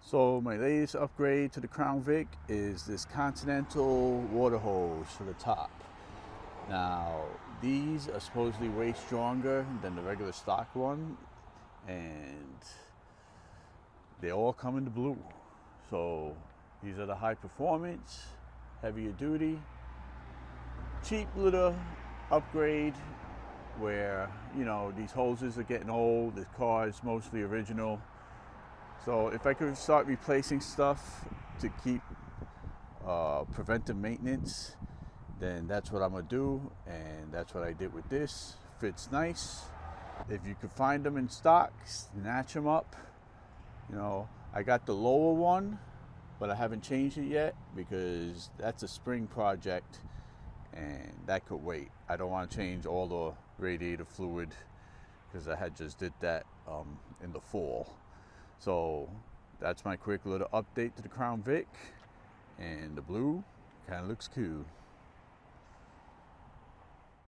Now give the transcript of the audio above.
So my latest upgrade to the Crown Vic is this Continental water hose for the top. Now these are supposedly way stronger than the regular stock one, and they all come in the blue. So these are the high performance, heavier duty, cheap little upgrade where, you know, these hoses are getting old, the car is mostly original. So if I could start replacing stuff to keep preventive maintenance, then that's what I'm gonna do, and that's what I did with this. Fits nice. If you could find them in stock, snatch them up. You know, I got the lower one, but I haven't changed it yet because that's a spring project and that could wait. I don't want to change all the radiator fluid because I had just did that in the fall. So that's my quick little update to the Crown Vic, and the blue kind of looks cool.